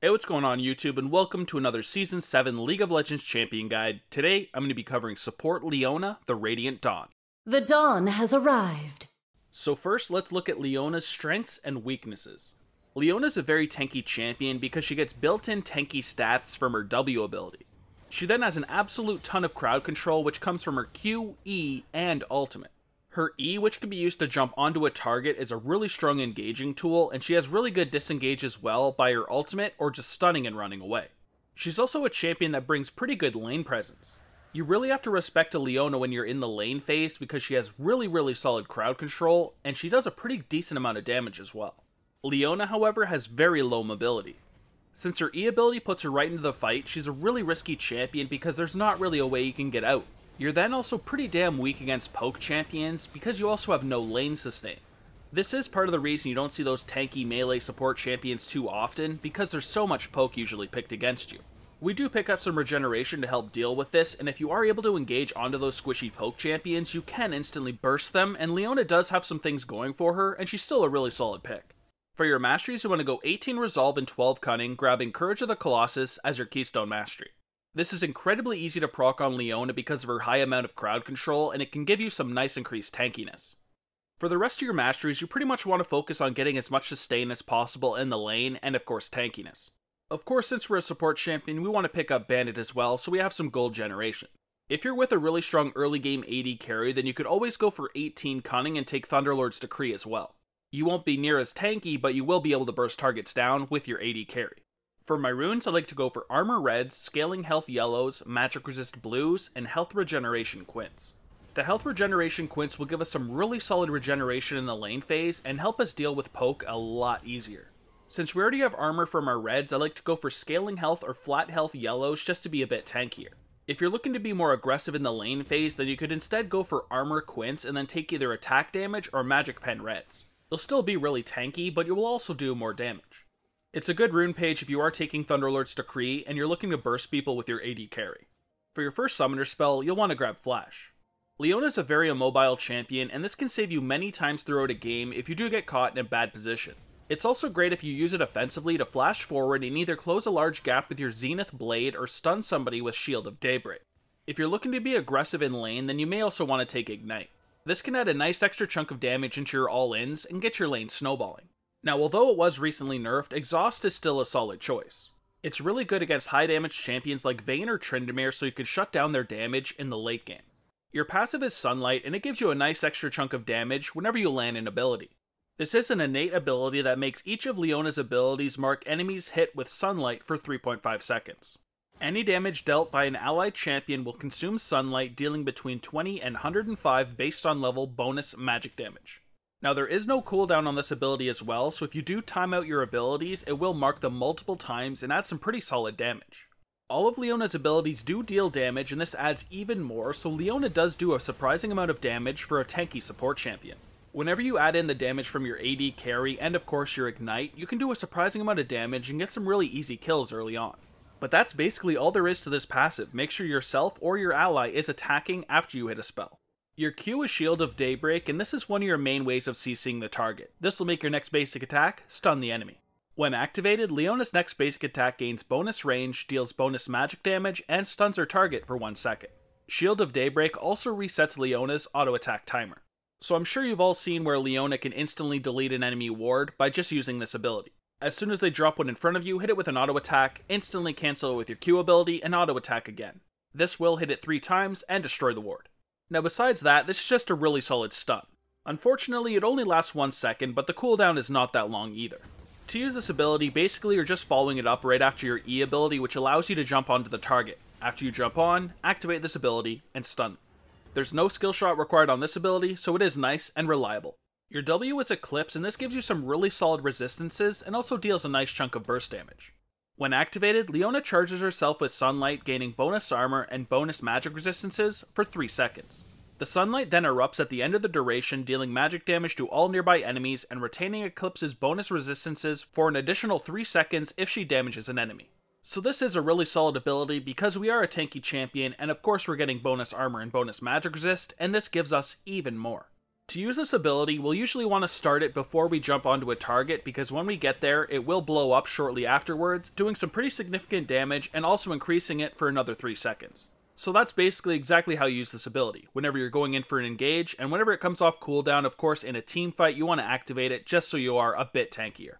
Hey, what's going on YouTube, and welcome to another Season 7 League of Legends Champion Guide. Today, I'm going to be covering Support Leona, the Radiant Dawn. The dawn has arrived. So first, let's look at Leona's strengths and weaknesses. Leona's a very tanky champion because she gets built-in tanky stats from her W ability. She then has an absolute ton of crowd control, which comes from her Q, E, and ultimate. Her E, which can be used to jump onto a target, is a really strong engaging tool, and she has really good disengage as well by her ultimate or just stunning and running away. She's also a champion that brings pretty good lane presence. You really have to respect a Leona when you're in the lane phase because she has really solid crowd control, and she does a pretty decent amount of damage as well. Leona, however, has very low mobility. Since her E ability puts her right into the fight, she's a really risky champion because there's not really a way you can get out. You're then also pretty damn weak against poke champions because you also have no lane sustain. This is part of the reason you don't see those tanky melee support champions too often, because there's so much poke usually picked against you. We do pick up some regeneration to help deal with this, and if you are able to engage onto those squishy poke champions, you can instantly burst them, and Leona does have some things going for her, and she's still a really solid pick. For your masteries, you want to go 18 Resolve and 12 Cunning, grabbing Courage of the Colossus as your keystone mastery. This is incredibly easy to proc on Leona because of her high amount of crowd control, and it can give you some nice increased tankiness. For the rest of your masteries, you pretty much want to focus on getting as much sustain as possible in the lane, and of course tankiness. Of course, since we're a support champion, we want to pick up Bandit as well, so we have some gold generation. If you're with a really strong early game AD carry, then you could always go for 18 Cunning and take Thunderlord's Decree as well. You won't be near as tanky, but you will be able to burst targets down with your AD carry. For my runes, I like to go for Armor Reds, Scaling Health Yellows, Magic Resist Blues, and Health Regeneration Quints. The Health Regeneration Quints will give us some really solid regeneration in the lane phase and help us deal with poke a lot easier. Since we already have armor from our reds, I like to go for Scaling Health or Flat Health Yellows just to be a bit tankier. If you're looking to be more aggressive in the lane phase, then you could instead go for Armor Quints and then take either attack damage or Magic Pen Reds. You'll still be really tanky, but you will also do more damage. It's a good rune page if you are taking Thunderlord's Decree and you're looking to burst people with your AD carry. For your first summoner spell, you'll want to grab Flash. Leona's a very immobile champion, and this can save you many times throughout a game if you do get caught in a bad position. It's also great if you use it offensively to flash forward and either close a large gap with your Zenith Blade or stun somebody with Shield of Daybreak. If you're looking to be aggressive in lane, then you may also want to take Ignite. This can add a nice extra chunk of damage into your all-ins and get your lane snowballing. Now, although it was recently nerfed, Exhaust is still a solid choice. It's really good against high damage champions like Vayne or Tryndamere, so you can shut down their damage in the late game. Your passive is Sunlight, and it gives you a nice extra chunk of damage whenever you land an ability. This is an innate ability that makes each of Leona's abilities mark enemies hit with Sunlight for 3.5 seconds. Any damage dealt by an allied champion will consume Sunlight, dealing between 20 and 105 based on level bonus magic damage. Now, there is no cooldown on this ability as well, so if you do time out your abilities, it will mark them multiple times and add some pretty solid damage. All of Leona's abilities do deal damage, and this adds even more, so Leona does do a surprising amount of damage for a tanky support champion. Whenever you add in the damage from your AD carry and of course your Ignite, you can do a surprising amount of damage and get some really easy kills early on. But that's basically all there is to this passive. Make sure yourself or your ally is attacking after you hit a spell. Your Q is Shield of Daybreak, and this is one of your main ways of CCing the target. This will make your next basic attack stun the enemy. When activated, Leona's next basic attack gains bonus range, deals bonus magic damage, and stuns her target for 1 second. Shield of Daybreak also resets Leona's auto attack timer. So I'm sure you've all seen where Leona can instantly delete an enemy ward by just using this ability. As soon as they drop one in front of you, hit it with an auto attack, instantly cancel it with your Q ability, and auto attack again. This will hit it 3 times and destroy the ward. Now besides that, this is just a really solid stun. Unfortunately, it only lasts 1 second, but the cooldown is not that long either. To use this ability, basically you're just following it up right after your E ability, which allows you to jump onto the target. After you jump on, activate this ability, and stun. There's no skill shot required on this ability, so it is nice and reliable. Your W is Eclipse, and this gives you some really solid resistances, and also deals a nice chunk of burst damage. When activated, Leona charges herself with Sunlight, gaining bonus armor and bonus magic resistances for 3 seconds. The Sunlight then erupts at the end of the duration, dealing magic damage to all nearby enemies and retaining Eclipse's bonus resistances for an additional 3 seconds if she damages an enemy. So this is a really solid ability because we are a tanky champion, and of course we're getting bonus armor and bonus magic resist, and this gives us even more. To use this ability, we'll usually want to start it before we jump onto a target because when we get there, it will blow up shortly afterwards, doing some pretty significant damage and also increasing it for another 3 seconds. So that's basically exactly how you use this ability, whenever you're going in for an engage, and whenever it comes off cooldown, of course in a team fight, you want to activate it just so you are a bit tankier.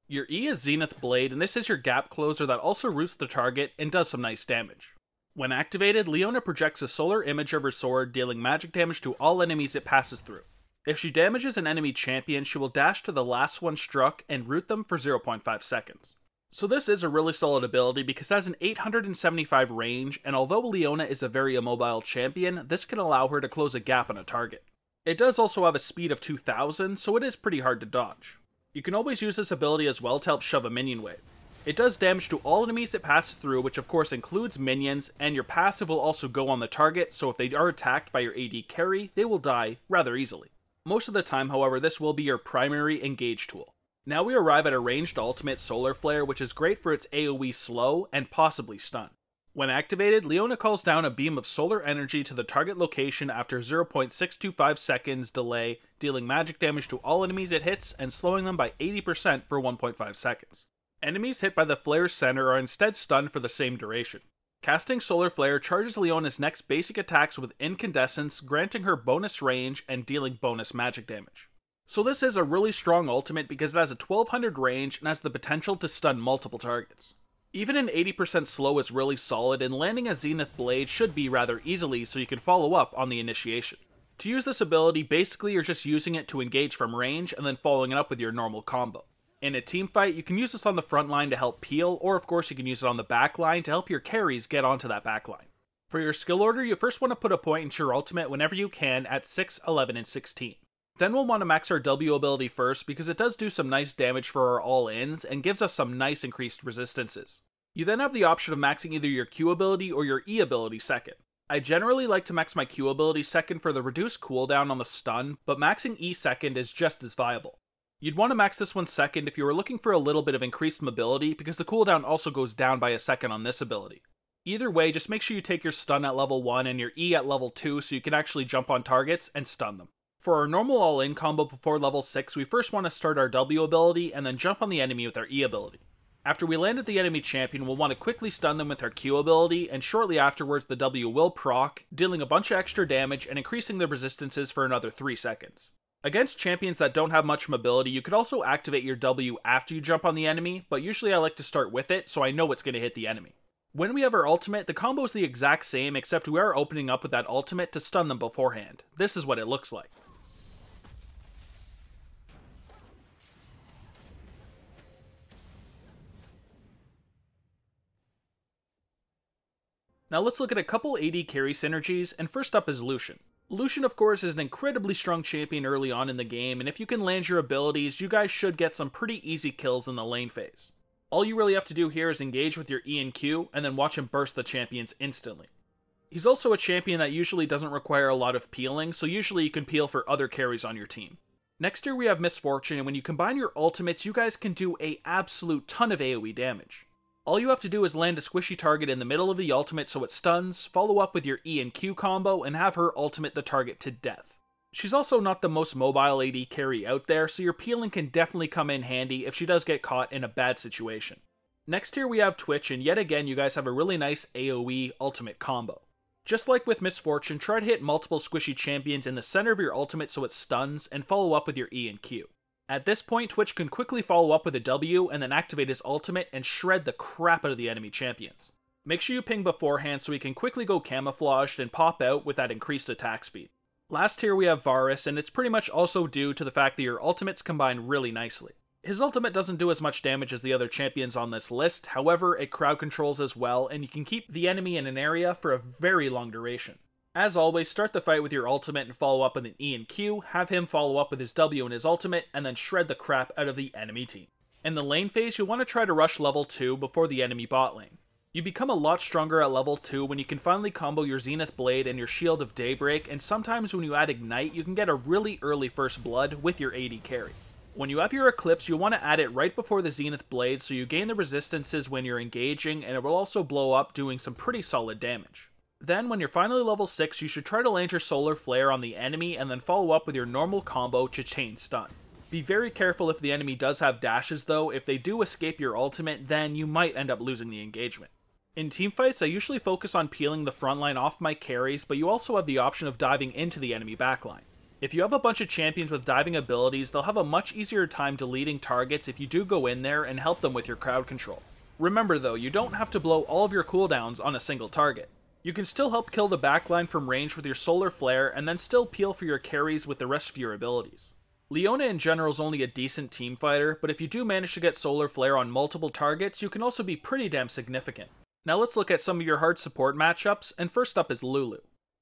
Your E is Zenith Blade, and this is your gap closer that also roots the target and does some nice damage. When activated, Leona projects a solar image of her sword, dealing magic damage to all enemies it passes through. If she damages an enemy champion, she will dash to the last one struck and root them for 0.5 seconds. So this is a really solid ability because it has an 875 range, and although Leona is a very immobile champion, this can allow her to close a gap on a target. It does also have a speed of 2000, so it is pretty hard to dodge. You can always use this ability as well to help shove a minion wave. It does damage to all enemies it passes through, which of course includes minions, and your passive will also go on the target, so if they are attacked by your AD carry, they will die rather easily. Most of the time, however, this will be your primary engage tool. Now we arrive at a ranged ultimate Solar Flare, which is great for its AoE slow and possibly stun. When activated, Leona calls down a beam of solar energy to the target location after 0.625 seconds delay, dealing magic damage to all enemies it hits and slowing them by 80% for 1.5 seconds. Enemies hit by the flare's center are instead stunned for the same duration. Casting Solar Flare charges Leona's next basic attacks with Incandescence, granting her bonus range and dealing bonus magic damage. So this is a really strong ultimate because it has a 1200 range and has the potential to stun multiple targets. Even an 80% slow is really solid, and landing a Zenith Blade should be rather easily so you can follow up on the initiation. To use this ability, basically you're just using it to engage from range and then following it up with your normal combo. In a team fight, you can use this on the front line to help peel, or of course you can use it on the back line to help your carries get onto that back line. For your skill order, you first want to put a point into your ultimate whenever you can at 6, 11, and 16. Then we'll want to max our W ability first because it does do some nice damage for our all-ins and gives us some nice increased resistances. You then have the option of maxing either your Q ability or your E ability second. I generally like to max my Q ability second for the reduced cooldown on the stun, but maxing E second is just as viable. You'd want to max this one second if you were looking for a little bit of increased mobility because the cooldown also goes down by a second on this ability. Either way, just make sure you take your stun at level 1 and your E at level 2 so you can actually jump on targets and stun them. For our normal all-in combo before level 6, we first want to start our W ability and then jump on the enemy with our E ability. After we land at the enemy champion, we'll want to quickly stun them with our Q ability, and shortly afterwards the W will proc, dealing a bunch of extra damage and increasing the resistances for another 3 seconds. Against champions that don't have much mobility, you could also activate your W after you jump on the enemy, but usually I like to start with it so I know it's going to hit the enemy. When we have our ultimate, the combo is the exact same except we are opening up with that ultimate to stun them beforehand. This is what it looks like. Now let's look at a couple AD carry synergies, and first up is Lucian. Lucian, of course, is an incredibly strong champion early on in the game, and if you can land your abilities, you guys should get some pretty easy kills in the lane phase. All you really have to do here is engage with your E and Q, and then watch him burst the champions instantly. He's also a champion that usually doesn't require a lot of peeling, so usually you can peel for other carries on your team. Next here we have Misfortune, and when you combine your ultimates, you guys can do an absolute ton of AoE damage. All you have to do is land a squishy target in the middle of the ultimate so it stuns, follow up with your E and Q combo, and have her ultimate the target to death. She's also not the most mobile AD carry out there, so your peeling can definitely come in handy if she does get caught in a bad situation. Next here we have Twitch, and yet again you guys have a really nice AoE ultimate combo. Just like with Misfortune, try to hit multiple squishy champions in the center of your ultimate so it stuns, and follow up with your E and Q. At this point, Twitch can quickly follow up with a W and then activate his ultimate and shred the crap out of the enemy champions. Make sure you ping beforehand so he can quickly go camouflaged and pop out with that increased attack speed. Last here we have Varus, and it's pretty much also due to the fact that your ultimates combine really nicely. His ultimate doesn't do as much damage as the other champions on this list, however it crowd controls as well, and you can keep the enemy in an area for a very long duration. As always, start the fight with your ultimate and follow up with an E and Q, have him follow up with his W and his ultimate, and then shred the crap out of the enemy team. In the lane phase, you'll want to try to rush level 2 before the enemy bot lane. You become a lot stronger at level 2 when you can finally combo your Zenith Blade and your Shield of Daybreak, and sometimes when you add Ignite, you can get a really early first blood with your AD carry. When you have your Eclipse, you'll want to add it right before the Zenith Blade so you gain the resistances when you're engaging, and it will also blow up doing some pretty solid damage. Then, when you're finally level 6, you should try to land your Solar Flare on the enemy and then follow up with your normal combo to chain stun. Be very careful if the enemy does have dashes though. If they do escape your ultimate, then you might end up losing the engagement. In teamfights, I usually focus on peeling the front line off my carries, but you also have the option of diving into the enemy backline. If you have a bunch of champions with diving abilities, they'll have a much easier time deleting targets if you do go in there and help them with your crowd control. Remember though, you don't have to blow all of your cooldowns on a single target. You can still help kill the backline from range with your Solar Flare, and then still peel for your carries with the rest of your abilities. Leona in general is only a decent team fighter, but if you do manage to get Solar Flare on multiple targets, you can also be pretty damn significant. Now let's look at some of your hard support matchups, and first up is Lulu.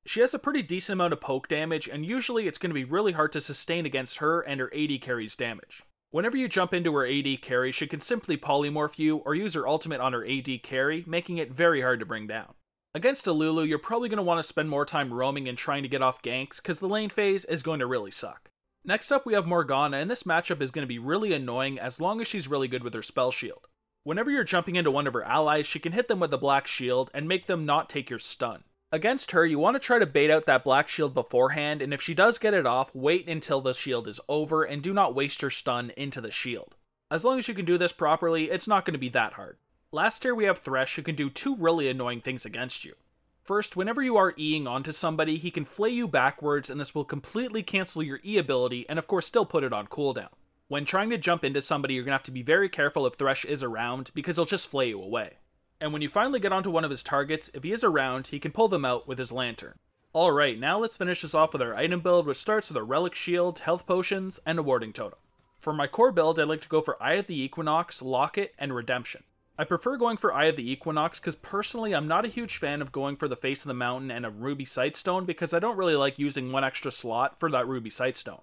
She has a pretty decent amount of poke damage, and usually it's going to be really hard to sustain against her and her AD carry's damage. Whenever you jump into her AD carry, she can simply polymorph you or use her ultimate on her AD carry, making it very hard to bring down. Against a Lulu, you're probably going to want to spend more time roaming and trying to get off ganks, because the lane phase is going to really suck. Next up we have Morgana, and this matchup is going to be really annoying as long as she's really good with her spell shield. Whenever you're jumping into one of her allies, she can hit them with a black shield and make them not take your stun. Against her, you want to try to bait out that black shield beforehand, and if she does get it off, wait until the shield is over and do not waste her stun into the shield. As long as you can do this properly, it's not going to be that hard. Last tier we have Thresh, who can do two really annoying things against you. First, whenever you are Eing onto somebody, he can flay you backwards, and this will completely cancel your E ability and of course still put it on cooldown. When trying to jump into somebody, you're going to have to be very careful if Thresh is around, because he'll just flay you away. And when you finally get onto one of his targets, if he is around, he can pull them out with his lantern. Alright, now let's finish this off with our item build, which starts with a relic shield, health potions, and a warding totem. For my core build, I like to go for Eye of the Equinox, Locket, and Redemption. I prefer going for Eye of the Equinox because personally I'm not a huge fan of going for the Face of the Mountain and a Ruby Sightstone, because I don't really like using one extra slot for that Ruby Sightstone.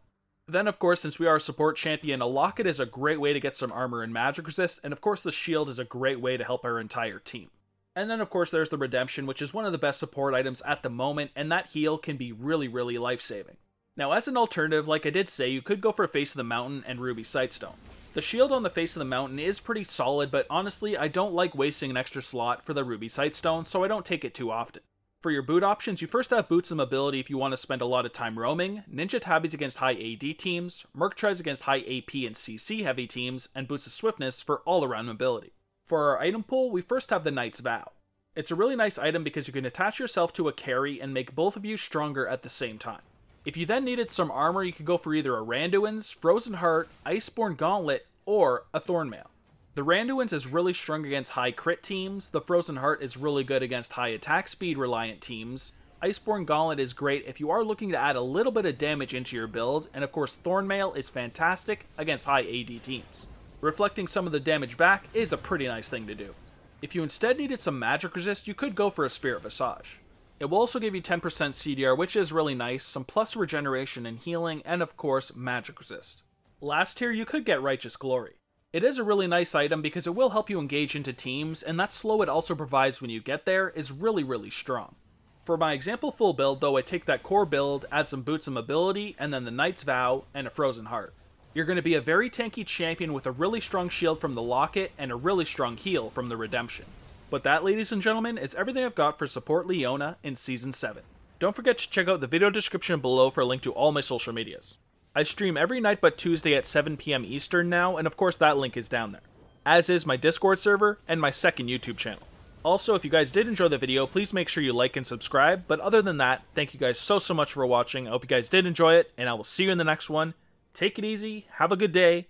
Then of course, since we are a support champion, a Locket is a great way to get some armor and magic resist, and of course the shield is a great way to help our entire team. And then of course there's the Redemption, which is one of the best support items at the moment, and that heal can be really life-saving. Now as an alternative, like I did say, you could go for Face of the Mountain and Ruby Sightstone. The shield on the Face of the Mountain is pretty solid, but honestly I don't like wasting an extra slot for the Ruby Sightstone, so I don't take it too often. For your boot options, you first have Boots of Mobility if you want to spend a lot of time roaming, Ninja Tabbies against high AD teams, Merc Tries against high AP and CC heavy teams, and Boots of Swiftness for all-around mobility. For our item pool, we first have the Knight's Vow. It's a really nice item because you can attach yourself to a carry and make both of you stronger at the same time. If you then needed some armor, you could go for either a Randuin's, Frozen Heart, Iceborne Gauntlet, or a Thornmail. The Randuin's is really strong against high crit teams, the Frozen Heart is really good against high attack speed reliant teams, Iceborne Gauntlet is great if you are looking to add a little bit of damage into your build, and of course Thornmail is fantastic against high AD teams. Reflecting some of the damage back is a pretty nice thing to do. If you instead needed some magic resist, you could go for a Spirit Visage. It will also give you 10% CDR, which is really nice, some plus regeneration and healing, and of course magic resist. Last tier, you could get Righteous Glory. It is a really nice item because it will help you engage into teams, and that slow it also provides when you get there is really strong. For my example full build though, I take that core build, add some Boots of Mobility, and then the Knight's Vow, and a Frozen Heart. You're going to be a very tanky champion with a really strong shield from the Locket, and a really strong heal from the Redemption. But that, ladies and gentlemen, is everything I've got for Support Leona in Season 7. Don't forget to check out the video description below for a link to all my social medias. I stream every night but Tuesday at 7 PM Eastern now, and of course that link is down there. As is my Discord server and my second YouTube channel. Also, if you guys did enjoy the video, please make sure you like and subscribe, but other than that, thank you guys so much for watching. I hope you guys did enjoy it, and I will see you in the next one. Take it easy, have a good day,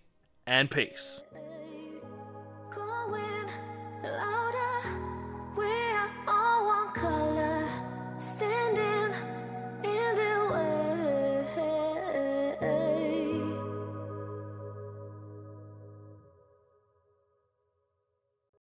and peace.